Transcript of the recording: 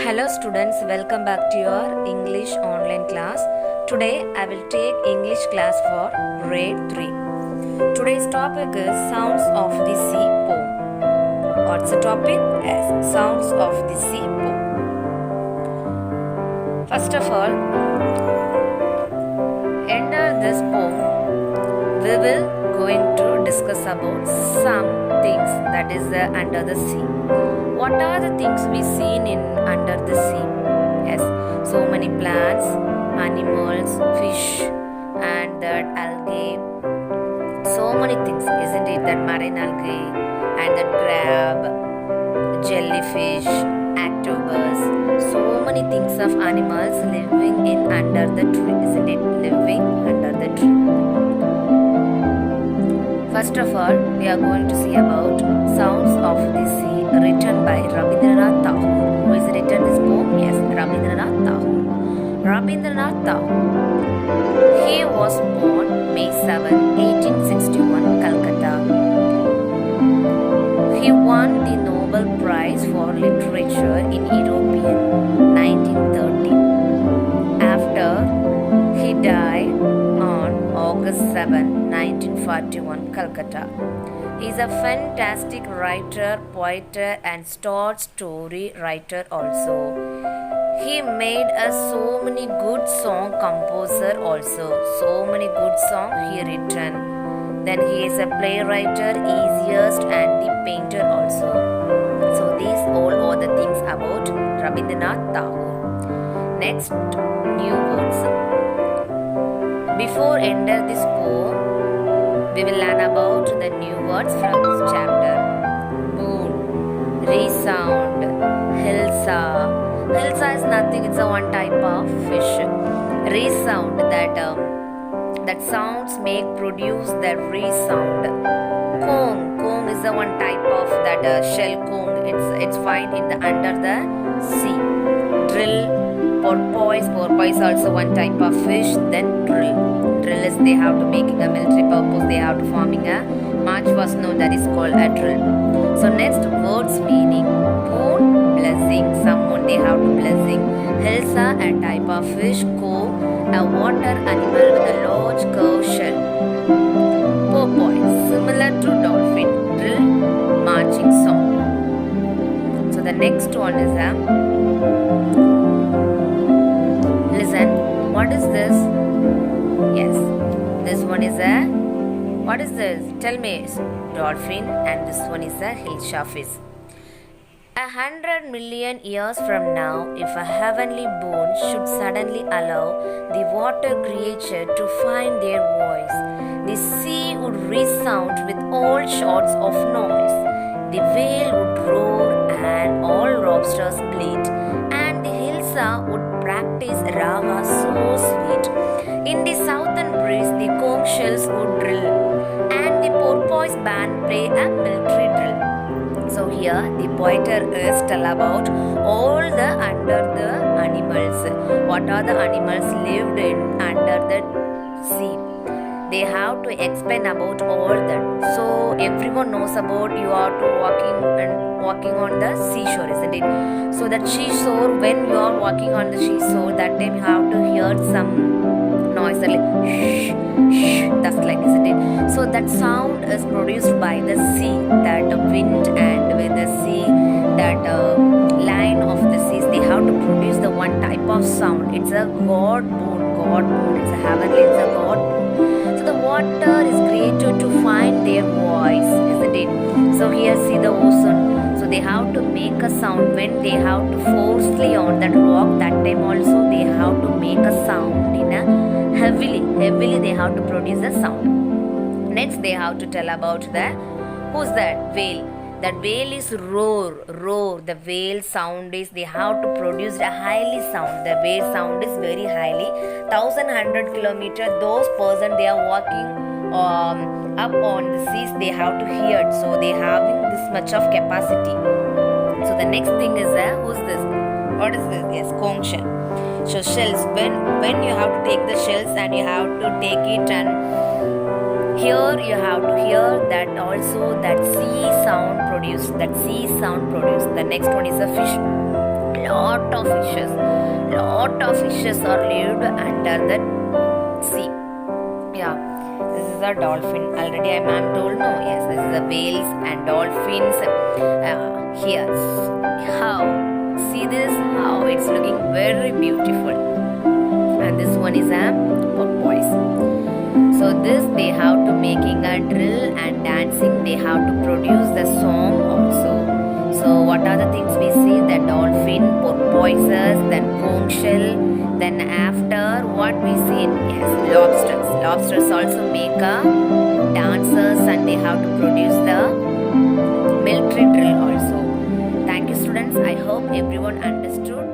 Hello students, welcome back to your English online class. Today I will take English class for grade 3. Today's topic is Sounds of the Sea poem. What's the topic? Yes, Sounds of the Sea poem. First of all, under this poem we will going to discuss about some things that is under the sea. What are the things we seen in under the sea? Yes, so many plants, animals, fish, and that algae. So many things, isn't it? That marine algae and that crab, jellyfish, octopus. So many things of animals living in under the tree, isn't it? Living under the tree. First of all, we are going to see about Sounds of the Sea written by Rabindranath Tagore. Who is written this poem? Yes, Rabindranath Tagore. Rabindranath Tagore. He was born May 7, 1861, Calcutta. He won the Nobel Prize for Literature in European 1930. After he died on August 7, 1941, Calcutta. He is a fantastic writer, poet, and short story writer also. He made so many good song composer also. So many good song he written. Then he is a playwright, essayist, and the painter also. So these all are the things about Rabindranath Tagore. Next, new words. Before enter this poem, we will learn about the new words from this chapter. Moon, resound, hilsa. Hilsa is nothing, it's a one type of fish. Resound, that sounds make produce the resound. Kong is the one type of that shell kong. It's found in the under the sea. Drill, porpoise also one type of fish. Then drill is they have to making a military purpose, they have to forming a march was known, that is called a drill. So next words meaning. Moon, blessing, someone they have to blessing. Hilsa, a type of fish. Ko, a water animal with a large curved shell. Porpoise, similar to dolphin. Drill, marching song. So the next one is a listen, what is this? Yes, this one is a, what is this? Tell me. Dolphin, and this one is a hillshaffish. 100 million years from now, if a heavenly boon should suddenly allow the water creature to find their voice, the sea would resound with all sorts of noise. The whale would roar and all lobsters bleat, and the hilsa would practice raga so sweet. In the southern breeze, the conch shells would drill, and the porpoise band play a military drill. So here the pointer is tell about all the under the animals. What are the animals lived in under the sea? They have to explain about all that. So everyone knows about you are to walking on the seashore, isn't it? So that seashore, when you are walking on the seashore, that time you have to hear some noise like shh, shh, that's like, isn't it? So that sound is produced by the sea, that wind, and with the sea, that line of the seas, they have to produce the one type of sound. It's a God boon, it's a heavenly, it's a God boon. So the water is created to find their voice, isn't it? So here see the ocean. So they have to make a sound when they have to forcefully on that rock. That time also they have to make a sound in a heavily they have to produce a sound. Next they have to tell about the, who's that? Whale. That whale is roar. The whale sound is, they have to produce a highly sound. The whale sound is very highly. 1100 kilometers, those person they are walking up on the seas, they have to hear it. So they having this much of capacity. So the next thing is who's this? What is this? Yes, conch shell. So shells, when you have to take the shells and you have to take it, and here you have to hear that also that sea sound produced. The next one is a fish. lot of fishes. Lot of fishes are lived under the sea. Yeah, this is a dolphin. Already I ma'am told no. Yes, this is the whales and dolphins. Here, how? See this? How it's looking very beautiful. And this one is a porpoise. So this they have to making a drill and dancing. They have to produce the song also. So what are the things we see? The dolphin, porpoises, then conch shell. Then after what we see? Yes, lobsters. Lobsters also make a dancers and they have to produce the military drill also. Thank you students. I hope everyone understood.